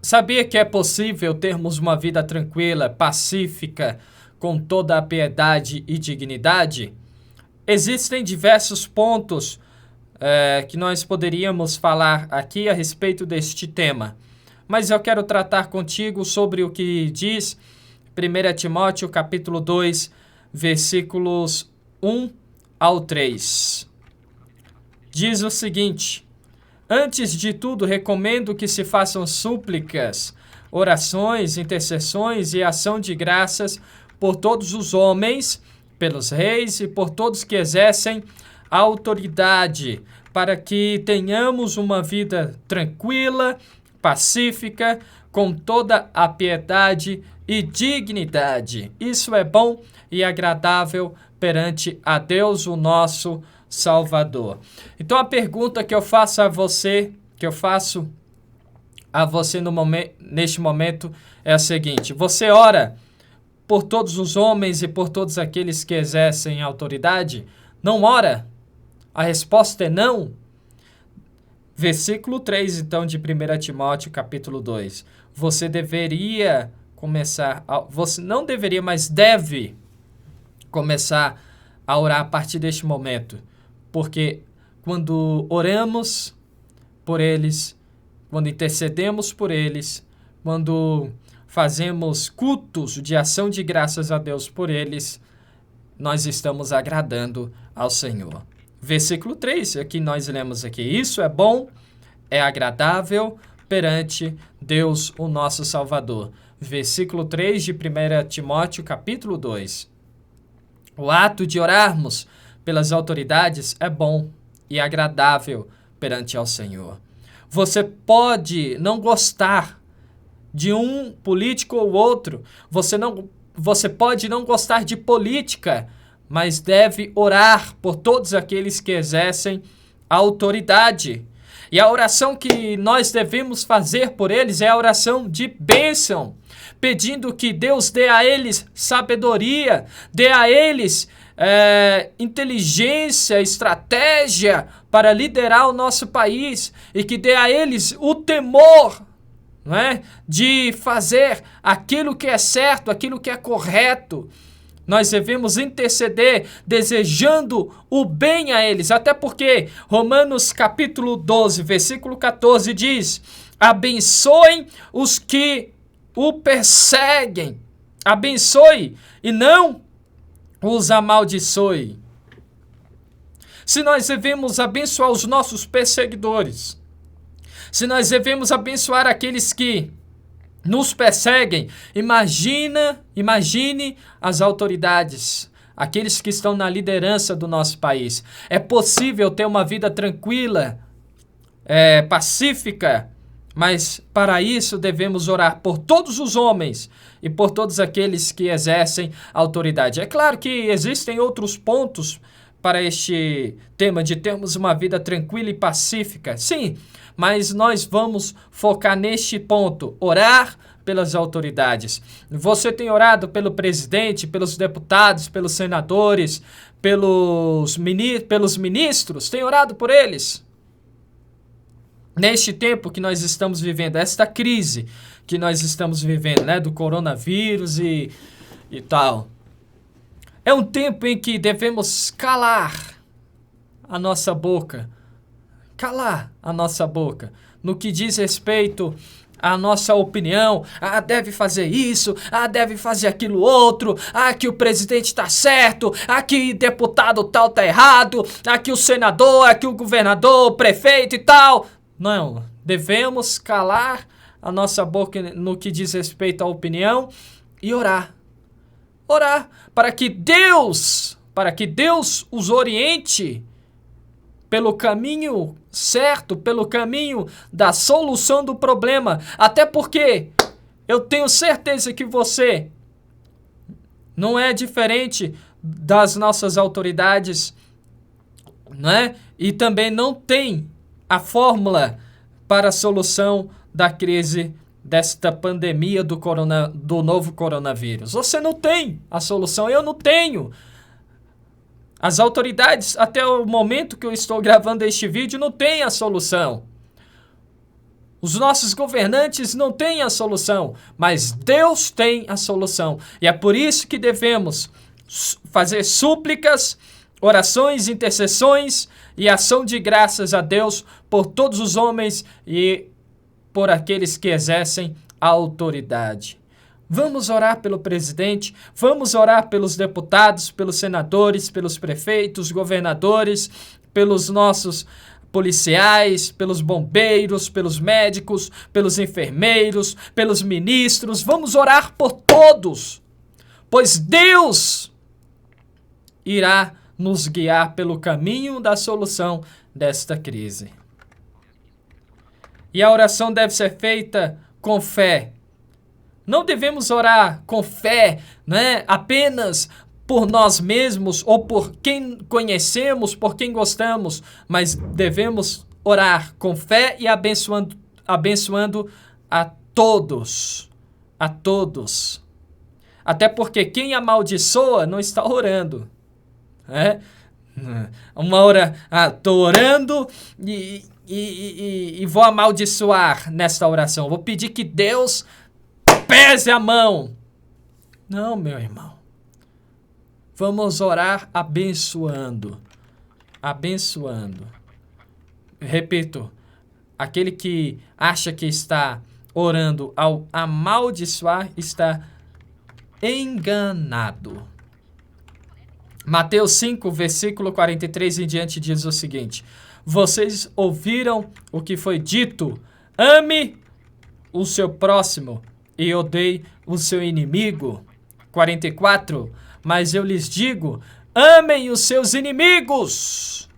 Sabia que é possível termos uma vida tranquila, pacífica, com toda a piedade e dignidade? Existem diversos pontos que nós poderíamos falar aqui a respeito deste tema, mas eu quero tratar contigo sobre o que diz 1 Timóteo capítulo 2, versículos 1 ao 3. Diz o seguinte: antes de tudo, recomendo que se façam súplicas, orações, intercessões e ação de graças por todos os homens, pelos reis e por todos que exercem a autoridade, para que tenhamos uma vida tranquila, pacífica, com toda a piedade e dignidade. Isso é bom e agradável perante a Deus, o nosso Salvador. Então a pergunta que eu faço a você, neste momento é a seguinte: você ora por todos os homens e por todos aqueles que exercem autoridade? Não ora? A resposta é não. Versículo 3, então, de 1 Timóteo, capítulo 2. Você não deveria, mas deve começar a orar a partir deste momento. Porque quando oramos por eles, quando intercedemos por eles, quando fazemos cultos de ação de graças a Deus por eles, nós estamos agradando ao Senhor. Versículo 3, aqui nós lemos aqui: isso é bom, é agradável perante Deus, o nosso Salvador. Versículo 3 de 1 Timóteo, capítulo 2. O ato de orarmos pelas autoridades é bom e agradável perante ao Senhor. Você pode não gostar de um político ou outro, você pode não gostar de política, mas deve orar por todos aqueles que exercem a autoridade. E a oração que nós devemos fazer por eles é a oração de bênção, pedindo que Deus dê a eles sabedoria, dê a eles inteligência, estratégia para liderar o nosso país e que dê a eles o temor, não é? De fazer aquilo que é certo, aquilo que é correto. Nós devemos interceder desejando o bem a eles, até porque Romanos capítulo 12, versículo 14 diz: abençoem os que o perseguem, abençoe e não os amaldiçoe. Se nós devemos abençoar os nossos perseguidores, se nós devemos abençoar aqueles que nos perseguem, imagine as autoridades, aqueles que estão na liderança do nosso país. É possível ter uma vida tranquila, pacífica, mas para isso devemos orar por todos os homens e por todos aqueles que exercem autoridade. É claro que existem outros pontos para este tema de termos uma vida tranquila e pacífica. Sim, mas nós vamos focar neste ponto, orar pelas autoridades. Você tem orado pelo presidente, pelos deputados, pelos senadores, pelos ministros? Tem orado por eles? Neste tempo que nós estamos vivendo, esta crise que nós estamos vivendo, né, do coronavírus e tal, é um tempo em que devemos calar a nossa boca no que diz respeito à nossa opinião. Deve fazer isso, deve fazer aquilo outro, que o presidente está certo, que o deputado tal está errado, que o senador, que o governador, o prefeito e tal. Não, devemos calar a nossa boca no que diz respeito à opinião e orar. Orar para que Deus os oriente pelo caminho certo, pelo caminho da solução do problema. Até porque eu tenho certeza que você não é diferente das nossas autoridades, né? E também não tem a fórmula para a solução da crise desta pandemia do novo coronavírus. Você não tem a solução, eu não tenho. As autoridades, até o momento que eu estou gravando este vídeo, não têm a solução. Os nossos governantes não têm a solução, mas Deus tem a solução. E é por isso que devemos fazer súplicas, orações, intercessões e ação de graças a Deus por todos os homens e por aqueles que exercem a autoridade. Vamos orar pelo presidente, vamos orar pelos deputados, pelos senadores, pelos prefeitos, governadores, pelos nossos policiais, pelos bombeiros, pelos médicos, pelos enfermeiros, pelos ministros. Vamos orar por todos, pois Deus irá nos guiar pelo caminho da solução desta crise. E a oração deve ser feita com fé. Não devemos orar com fé, né, apenas por nós mesmos ou por quem conhecemos, por quem gostamos, mas devemos orar com fé e abençoando a todos. A todos. Até porque quem amaldiçoa não está orando. Uma hora, estou orando e vou amaldiçoar nesta oração. Vou pedir que Deus pese a mão. Não, meu irmão. Vamos orar abençoando. Abençoando. Repito, aquele que acha que está orando ao amaldiçoar está enganado. Mateus 5, versículo 43 em diante diz o seguinte: vocês ouviram o que foi dito, ame o seu próximo e odeie o seu inimigo. 44, mas eu lhes digo, amem os seus inimigos.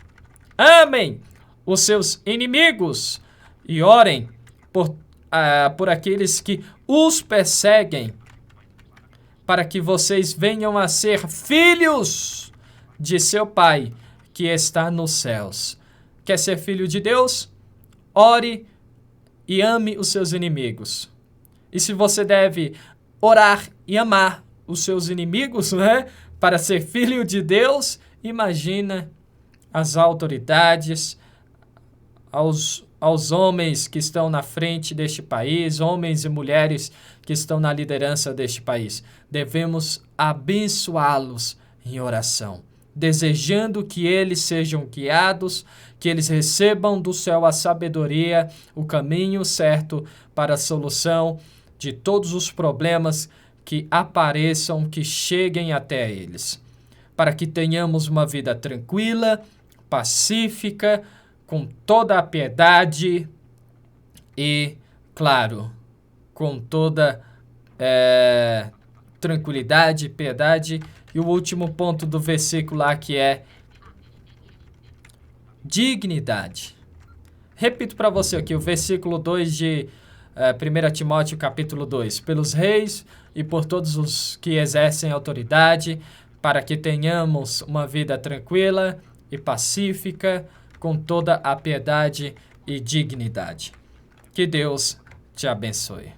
Amem os seus inimigos e orem por aqueles que os perseguem, para que vocês venham a ser filhos de seu Pai que está nos céus. Quer ser filho de Deus? Ore e ame os seus inimigos. E se você deve orar e amar os seus inimigos, né, para ser filho de Deus, imagina as autoridades, aos homens que estão na frente deste país, homens e mulheres que estão na liderança deste país. Devemos abençoá-los em oração, desejando que eles sejam guiados, que eles recebam do céu a sabedoria, o caminho certo para a solução de todos os problemas que apareçam, que cheguem até eles, para que tenhamos uma vida tranquila, pacífica, com toda a piedade e, claro, com toda tranquilidade, piedade. E o último ponto do versículo lá que é dignidade. Repito para você aqui o versículo 2 de 1 Timóteo capítulo 2. Pelos reis e por todos os que exercem autoridade, para que tenhamos uma vida tranquila e pacífica, com toda a piedade e dignidade. Que Deus te abençoe.